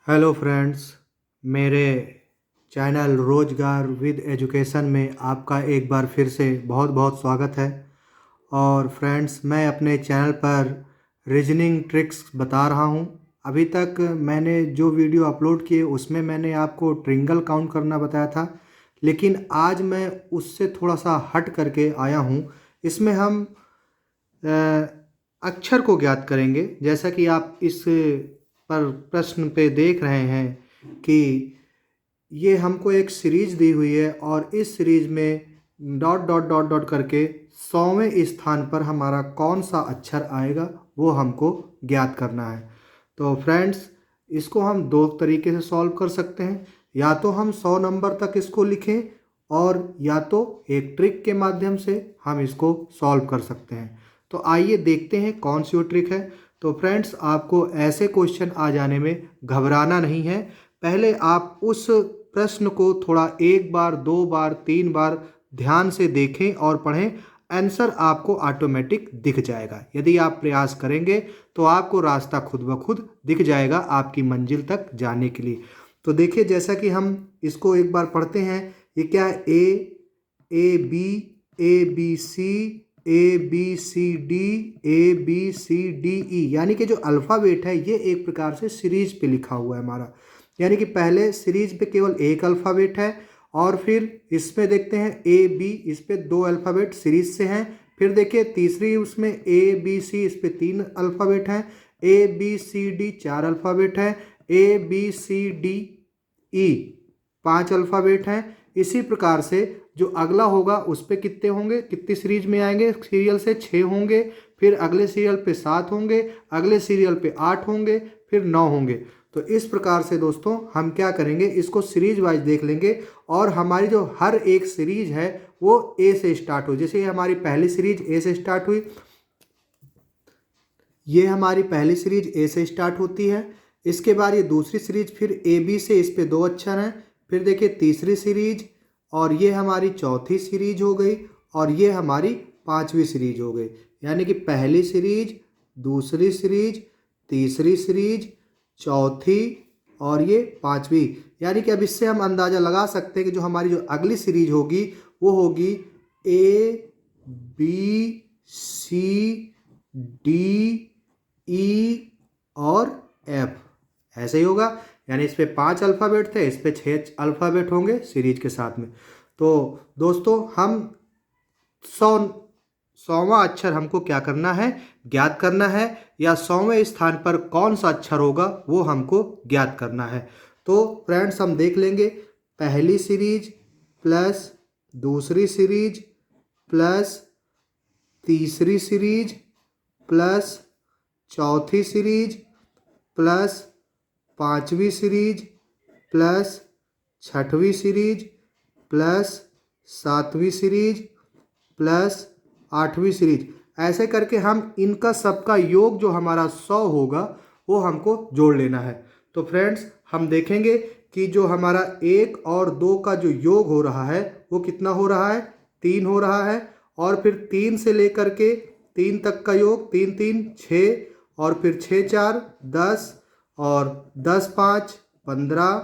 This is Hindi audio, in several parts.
हेलो फ्रेंड्स, मेरे चैनल रोजगार विद एजुकेशन में आपका एक बार फिर से बहुत बहुत स्वागत है। और फ्रेंड्स, मैं अपने चैनल पर रीजनिंग ट्रिक्स बता रहा हूँ। अभी तक मैंने जो वीडियो अपलोड किए उसमें मैंने आपको ट्रिंगल काउंट करना बताया था, लेकिन आज मैं उससे थोड़ा सा हट करके आया हूँ। इसमें हम अ, अक्षर को ज्ञात करेंगे। जैसा कि आप इस पर प्रश्न पे देख रहे हैं कि ये हमको एक सीरीज दी हुई है और इस सीरीज में डॉट डॉट डॉट डॉट करके 100वें स्थान पर हमारा कौन सा अक्षर आएगा वो हमको ज्ञात करना है। तो फ्रेंड्स, इसको हम दो तरीके से सॉल्व कर सकते हैं। या तो हम 100 नंबर तक इसको लिखें और या तो एक ट्रिक के माध्यम से हम इसको सॉल्व कर सकते हैं। तो आइए देखते हैं कौन सी वो ट्रिक है। तो फ्रेंड्स, आपको ऐसे क्वेश्चन आ जाने में घबराना नहीं है। पहले आप उस प्रश्न को थोड़ा एक बार, दो बार, तीन बार ध्यान से देखें और पढ़ें। आंसर आपको ऑटोमेटिक दिख जाएगा। यदि आप प्रयास करेंगे तो आपको रास्ता खुद ब खुद दिख जाएगा आपकी मंजिल तक जाने के लिए। तो देखिए, जैसा कि हम इसको एक बार पढ़ते हैं। ये क्या है? A B, A B C, A B C D, A B C D E, यानी कि जो अल्फ़ाबेट है ये एक प्रकार से सीरीज पे लिखा हुआ है हमारा। यानी कि पहले सीरीज पे केवल एक अल्फ़ाबेट है और फिर इसमें देखते हैं ए बी, इस पे दो अल्फ़ाबेट सीरीज से हैं। फिर देखिए तीसरी उसमें ए बी सी, इस पे तीन अल्फ़ाबेट हैं। ए बी सी डी चार अल्फ़ाबेट हैं। ए बी सी डी ई पांच अल्फ़ाबेट हैं। इसी प्रकार से जो अगला होगा उस पे कितने होंगे, कितनी सीरीज में आएंगे? सीरियल से 6 होंगे। फिर अगले सीरियल पे 7 होंगे, अगले सीरियल पे 8 होंगे, फिर 9 होंगे। तो इस प्रकार से दोस्तों हम क्या करेंगे, इसको सीरीज वाइज देख लेंगे और हमारी जो हर एक सीरीज है वो ए से स्टार्ट हो। जैसे हमारी पहली सीरीज ए से स्टार्ट हुई, ये हमारी पहली सीरीज ए से स्टार्ट होती है। इसके बाद ये दूसरी सीरीज फिर ए बी से, इस पे दो अक्षर हैं। फिर देखिए तीसरी सीरीज, और ये हमारी चौथी सीरीज हो गई और ये हमारी पांचवी सीरीज हो गई। यानी कि पहली सीरीज, दूसरी सीरीज, तीसरी सीरीज, चौथी और ये पांचवी। यानी कि अब इससे हम अंदाज़ा लगा सकते हैं कि जो हमारी जो अगली सीरीज होगी वो होगी ए बी सी डी ई और एफ। ऐसे ही होगा। यानी इस पे 5 अल्फ़ाबेट थे, इस पे 6 अल्फ़ाबेट होंगे सीरीज के साथ में। तो दोस्तों, हम 100वां अक्षर हमको क्या करना है, ज्ञात करना है। या 100वें स्थान पर कौन सा अक्षर होगा वो हमको ज्ञात करना है। तो फ्रेंड्स, हम देख लेंगे। पहली सीरीज प्लस दूसरी सीरीज प्लस तीसरी सीरीज प्लस चौथी सीरीज प्लस पांचवी सीरीज प्लस छठवीं सीरीज प्लस सातवीं सीरीज प्लस आठवीं सीरीज। ऐसे करके हम इनका सबका योग जो हमारा 100 होगा वो हमको जोड़ लेना है। तो फ्रेंड्स, हम देखेंगे कि जो हमारा 1 और 2 का जो योग हो रहा है वो कितना हो रहा है, 3 हो रहा है। और फिर 3 से लेकर के 3 तक का योग, 3 3 6, और फिर 6 4 10, और 10 5 15,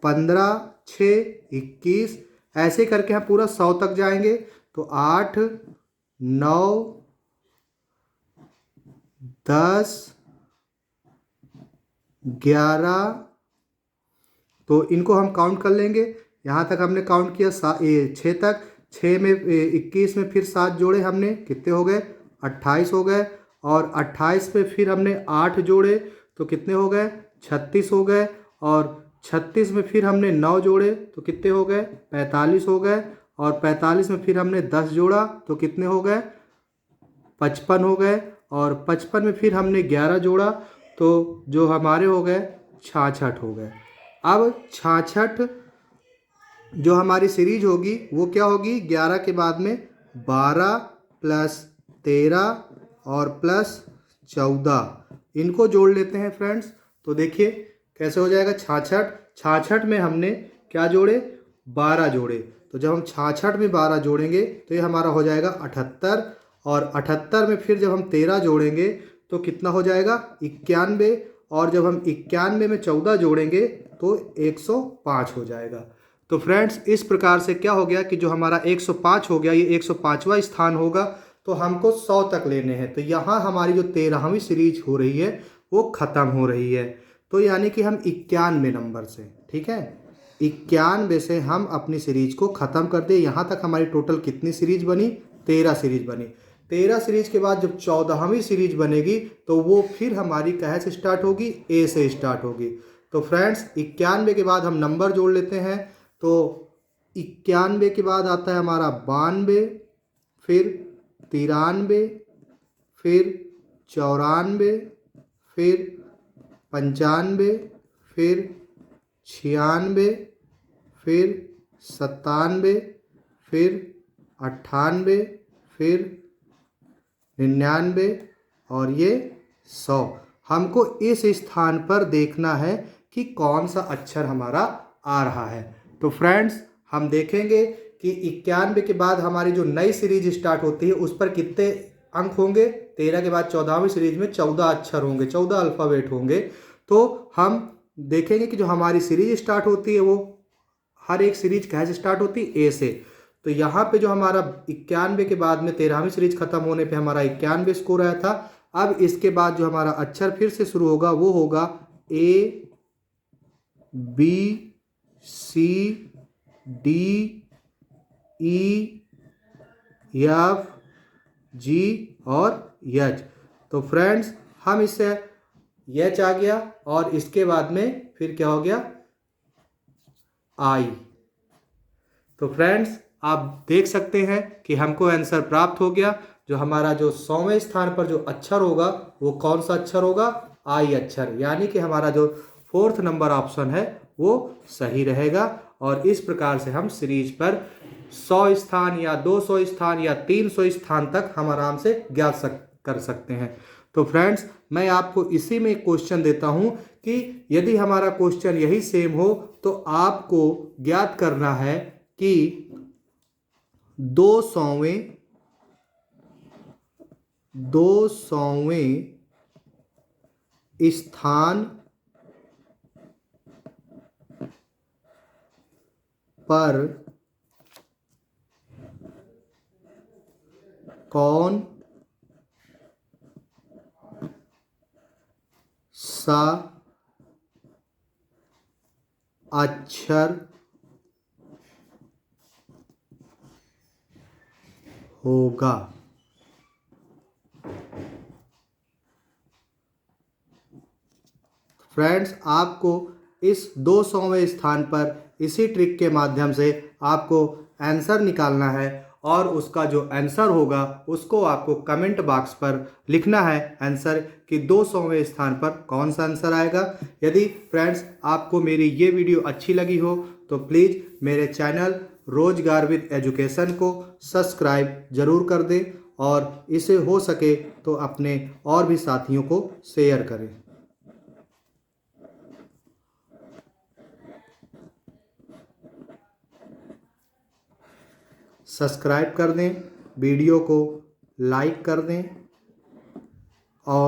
15 6 21। ऐसे करके हम पूरा 100 तक जाएंगे। तो 8 9 10 11, तो इनको हम काउंट कर लेंगे। यहाँ तक हमने काउंट किया 6 तक। 6 में 21 में फिर 7 जोड़े हमने, कितने हो गए? 28 हो गए। और 28 में फिर हमने 8 जोड़े तो कितने हो गए? 36 हो गए। और 36 में फिर हमने 9 जोड़े तो कितने हो गए? 45 हो गए। और 45 में फिर हमने 10 जोड़ा तो कितने हो गए? 55 हो गए। और 55 में फिर हमने 11 जोड़ा तो जो हमारे हो गए 66 हो गए। अब 66 जो हमारी सीरीज होगी वो क्या होगी? 11 के बाद में 12 प्लस 13 और प्लस 14, इनको जोड़ लेते हैं फ्रेंड्स। तो देखिए कैसे हो जाएगा। 66 में हमने क्या जोड़े? 12 जोड़े। तो जब हम 66 में 12 जोड़ेंगे तो ये हमारा हो जाएगा 78। और 78 में फिर जब हम 13 जोड़ेंगे तो कितना हो जाएगा? 91। और जब हम 91 में 14 जोड़ेंगे तो 105 हो जाएगा। तो फ्रेंड्स इस प्रकार से क्या हो गया कि जो हमारा 105 हो गया, ये 105वां स्थान होगा। तो हमको 100 तक लेने हैं। तो यहाँ हमारी जो 13वीं सीरीज हो रही है वो ख़त्म हो रही है। तो यानी कि हम 91 नंबर से, ठीक है, 91 से हम अपनी सीरीज को ख़त्म कर दे। यहाँ तक हमारी टोटल कितनी सीरीज बनी? 13 सीरीज बनी। 13 सीरीज के बाद जब 14वीं सीरीज बनेगी तो वो फिर हमारी कहाँ से स्टार्ट होगी? ए से स्टार्ट होगी। तो फ्रेंड्स 91 के बाद हम नंबर जोड़ लेते हैं। तो 91 के बाद आता है हमारा 92, फिर 93, फिर 94, फिर 95, फिर 96, फिर 97, फिर 98, फिर 99 और ये 100। हमको इस स्थान पर देखना है कि कौन सा अक्षर हमारा आ रहा है। तो फ्रेंड्स हम देखेंगे कि 91 के बाद हमारी जो नई सीरीज स्टार्ट होती है उस पर कितने अंक होंगे? 13 के बाद 14वीं सीरीज में 14 अक्षर होंगे, 14 अल्फ़ाबेट होंगे। तो हम देखेंगे कि जो हमारी सीरीज स्टार्ट होती है वो हर एक सीरीज कहाँ से स्टार्ट होती है? ए से। तो यहाँ पे जो हमारा 91 के बाद में 13वीं सीरीज खत्म होने पे हमारा 91 स्कोर आया था। अब इसके बाद जो हमारा अक्षर फिर से शुरू होगा वो होगा A, B, C, D, E, F, G और H। तो फ्रेंड्स हम इससे H आ गया और इसके बाद में फिर क्या हो गया? I। तो फ्रेंड्स आप देख सकते हैं कि हमको आंसर प्राप्त हो गया। जो हमारा जो 100वें स्थान पर जो अक्षर होगा वो कौन सा अक्षर होगा? आई अक्षर। यानी कि हमारा जो 4th नंबर ऑप्शन है वो सही रहेगा। और इस प्रकार से हम सीरीज पर 100 स्थान या 200 स्थान या 300 स्थान तक हम आराम से ज्ञात कर सकते हैं। तो फ्रेंड्स मैं आपको इसी में एक क्वेश्चन देता हूं कि यदि हमारा क्वेश्चन यही सेम हो तो आपको ज्ञात करना है कि 200वें स्थान पर कौन सा अक्षर होगा? फ्रेंड्स आपको इस 200वें स्थान पर इसी ट्रिक के माध्यम से आपको आंसर निकालना है और उसका जो आंसर होगा उसको आपको कमेंट बॉक्स पर लिखना है आंसर कि 200वें स्थान पर कौन सा आंसर आएगा। यदि फ्रेंड्स आपको मेरी ये वीडियो अच्छी लगी हो तो प्लीज़ मेरे चैनल रोजगार विद एजुकेशन को सब्सक्राइब ज़रूर कर दें और इसे हो सके तो अपने और भी साथियों को शेयर करें। सब्सक्राइब कर दें, वीडियो को लाइक कर दें और